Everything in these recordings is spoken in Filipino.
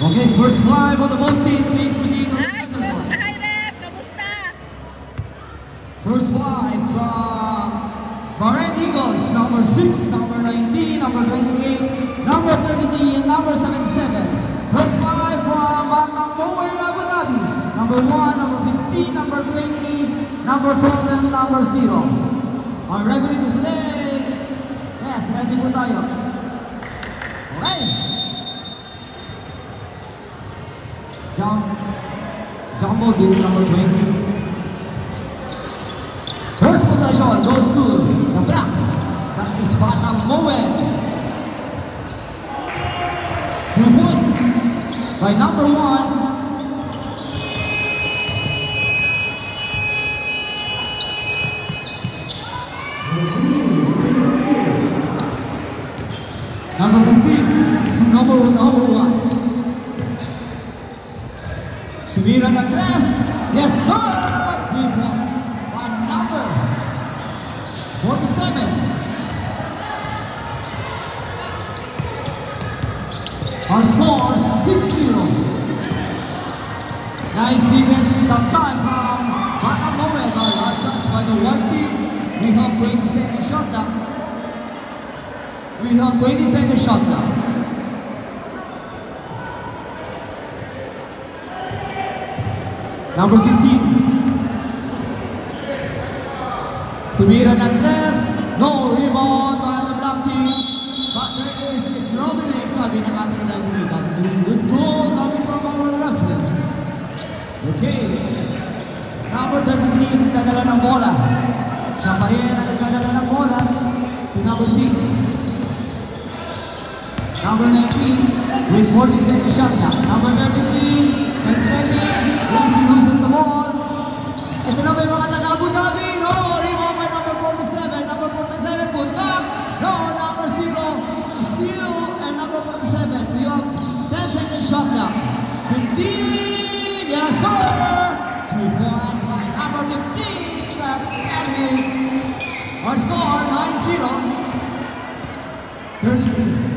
Okay, first five on the ball team, please proceed on the Ay, center court. hi Rep! Kamusta? First five from Bahrain Eagles, number 6, number 19, number 28, number 33, and number 77. First five from Batang Moen Abu Dhabi, number 1, number 15, number 20, number 12, and number 0. Are ready to slay? Yes, ready po tayo. Okay. Jumbo deal number 20. First possession goes to the black. That is Batang Moen. 2 points by number 1. Number 15 to number 1. Tumira na tres. Yes, sir! 3 points by number 47. Our score 6-0. Nice defense without time from Batang Moen. Last touch by the white team. We have 20-second shot clock. We have 20-second shot clock. Number 15. Tumira na tres. No rebound by the black team. But there is a troubling, sabi ng ating referee. That good goal coming from our referee. Okay. Number 33, nagdadala ng bola. Siya pa rin ang nagdadala ng bola. To number 6. Number 19, with 40-second shot clock. Number 33, Sainz Remy, once he loses the ball. Ito na ba yung mga taga-Abu Dhabi? No, rebound by number 47. Number 47, put back. No, number 0, steal. And number 47, we have 10-second shot clock. 15, yes sir! 2 points by number 15. That's Kenny. Our score, 9-0. 33.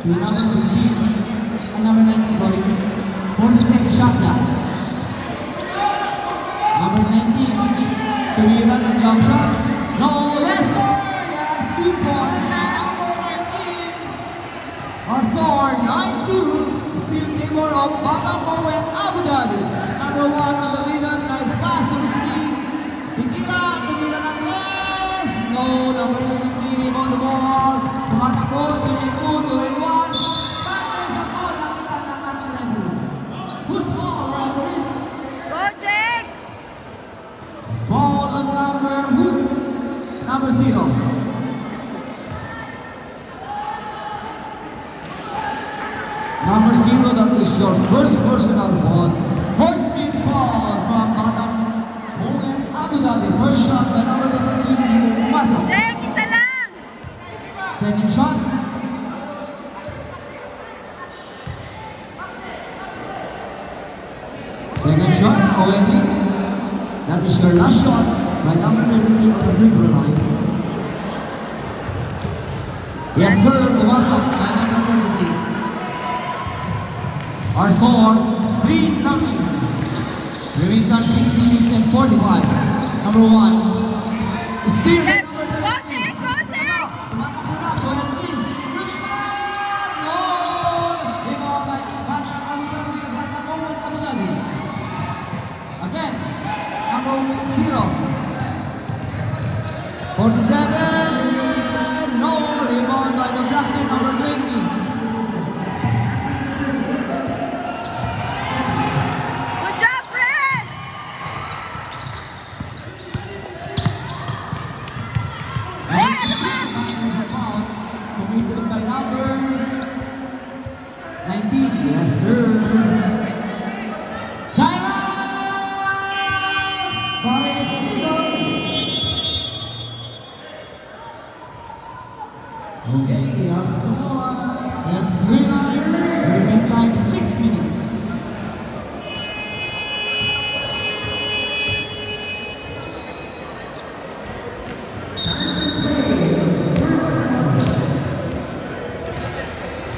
To number 15, and number 19, sorry, 40-second shot clock. Number 19, Tumira na jump shot. No, yes sir, yes, 2 points. Number 19. Our score, 9-2. Still favor of Batang Moen Abu Dhabi. Number 1 on the middle, nice pass to the speed. Tumira na tres. No, number 33, rebound the ball. Tumatakbo, pinili 2, 2 and 1. Who's ball, referee? Go, Jake! Ball on number 0. Number 0, that is your first personal foul. First team foul from Batang Moen Abu Dhabi. First shot by number 23, Nino Pumasok. Jake, isa lang! Second shot. Second shot, Owenly. That is your last shot by number 33 on the free throw line. Yes sir, pumasok by number 33. Our score, 3-0. We've done 6 minutes and 45. Number 1. Still the number 33. Go, Jake! Go, Jake! Tumatakbo na, Owenly. Rebound! No! Rebound by Batang Moen Abu Dhabi. Again, number 0. 47. No rebound by the black team, number 20. Good job, Fred! And foul committed by number 19. Yes, sir. China! Bahrain Eagles. Okay, yes, yes, 3-9. Remaining time 6 minutes.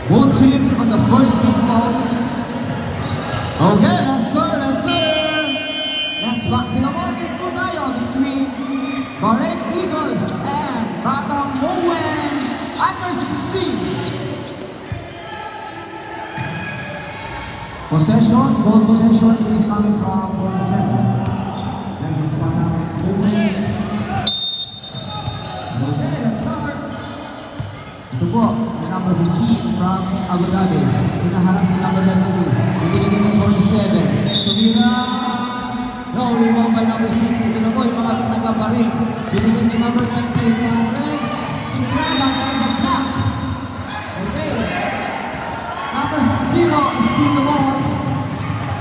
Both teams on the first team foul. Okay, let's turn. Let's back to the ball game po tayo between Bahrain Eagles and Batang Mowen under 16. Ball possession is coming from 47. That is Batang Mowen. Okay, let's start. Ito po, number 15 from Abu Dhabi. Pinaharas ni number 23. Ibinigay ng 47. Tumira. No, rebound by number 6. Ito na po yung mga taga Bahrain. Binigay ni number 19. Red. Tumira. There's a block. Okay. Number 0 is still the ball.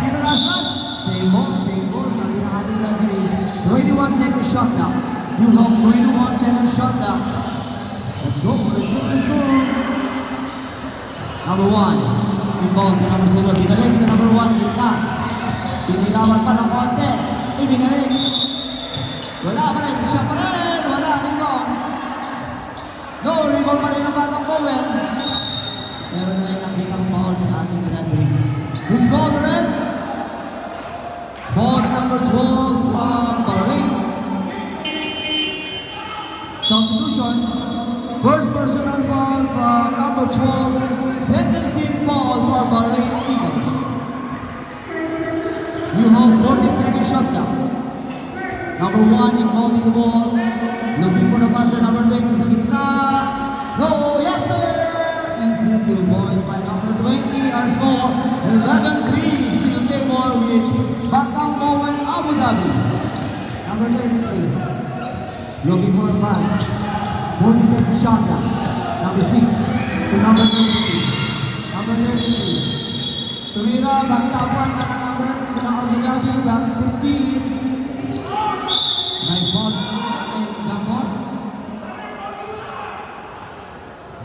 Sino last? Same ball. Sabi na ating referee. 21 second shot now. You have 21 second shot now. Let's go. Number 1. Inbound to number 0. Dinalik sa number 1. Kita. Pinilawan pa ng konti. Dinalik. Wala pa rin. Siya pa rin. Wala. Rebound. No. Rebound pa rin ang Batang Mowen. Meron na yung nakikang foul sa ating referee. Who's foul na rin? Foul number 12 from Bahrain. Substitution. First personal foul from number 12. Second team foul for Bahrain Eagles. You have 14 second shot clock. Number 1 inbounding the ball. Looking for the passer, number 20 sa gitna. No, yes sir! Easy 2 points by number 20. Our score, 11-3. Still favor with Batang Mowen Abu Dhabi. Number 23. Looking for a pass. 40 shot clock. Number 6 to number 23. Number 23. Tumira, bagtapuan na number ng Abu Dhabi, back 15. May ball natin,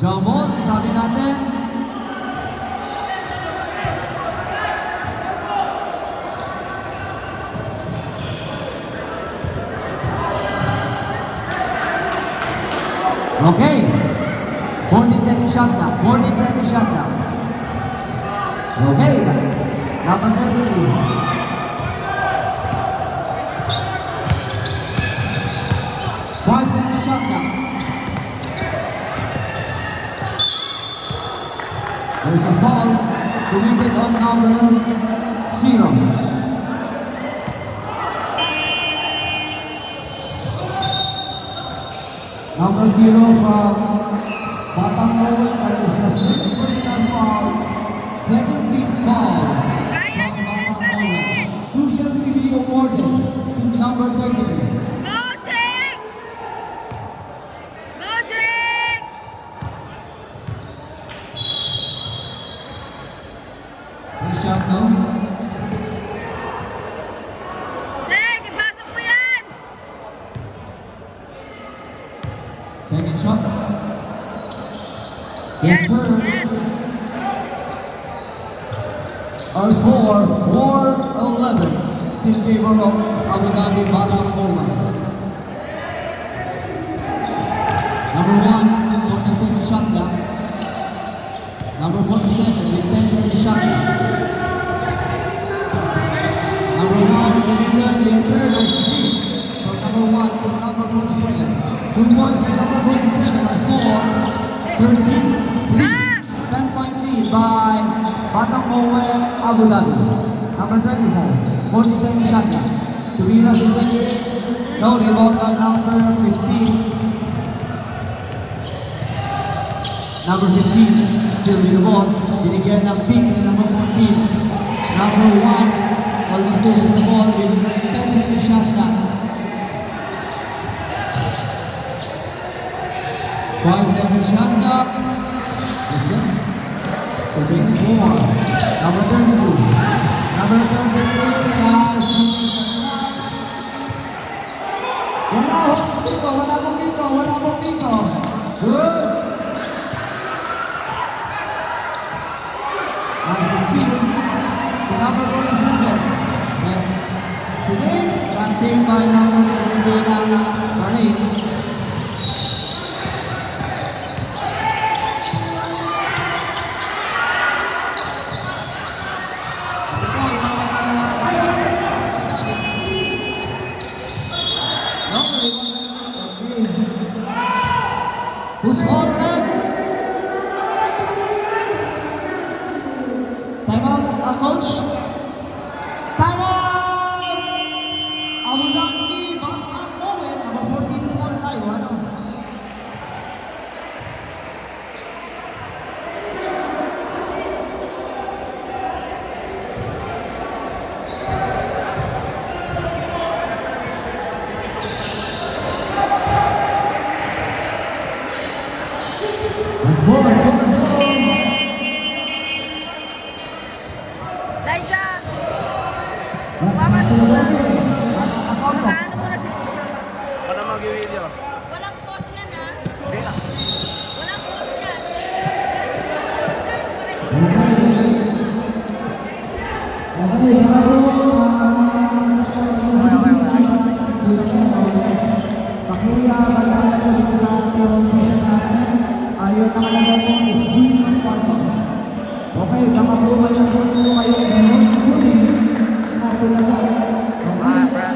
Jamon, sabi natin. Okay. 40 second shot clock. 40 second shot clock. Okay. Number 23. Five second shot clock. There's a foul committed on number 0. Number 0 from Batang Mowen, that is the second personal foul, second team foul Kaya from niya yan, Batang Mowen. Bahrain! Two shots will be awarded to number 23. Go, Jake! Go, Jake! First shot, no? Jake, ipasok mo yan! Second shot. Yes, sir. Yes. Our score, 4-11. Still favor of Abu Dhabi Batang Mowen. Number 1, 47 shot clock. Number 47, with 10 second shot clock. Number 1 in the middle, yes sir, that's assist. From number 1 to number 47. 2 points by number 47. Our score, 13-3. 10-point lead by Batang Mowen, Abu Dhabi. Number 24, 47 shot clock. Tumira sa 28. No, rebound by number 15. Number 15, still with the ball. Binigyan ng pick ni number 14. Number 1, almost loses the ball with 10 second shot clock. 5 second shot clock. That's it. The 24. Number 32. Number 33, guys. Wala pong dito. Good. Number 47. Sulit. Passing by number 23 ng Bahrain. Time out, coach. Time out! Abu Dhabi, bakit ang moment? Number 14 fall tayo, ano? Let's go, let's go, let's go! Elijah! Magkano muna si Ano mag-video? Walang pause yan, ha? Hindi na. Walang pause yan. Pakibalikan ko dito sa ating session natin. Ayun, nakalagay mo is Gino Santos. Okay, baka po may nagpunto kayo ngayon. Good evening. Natin na po. Okay.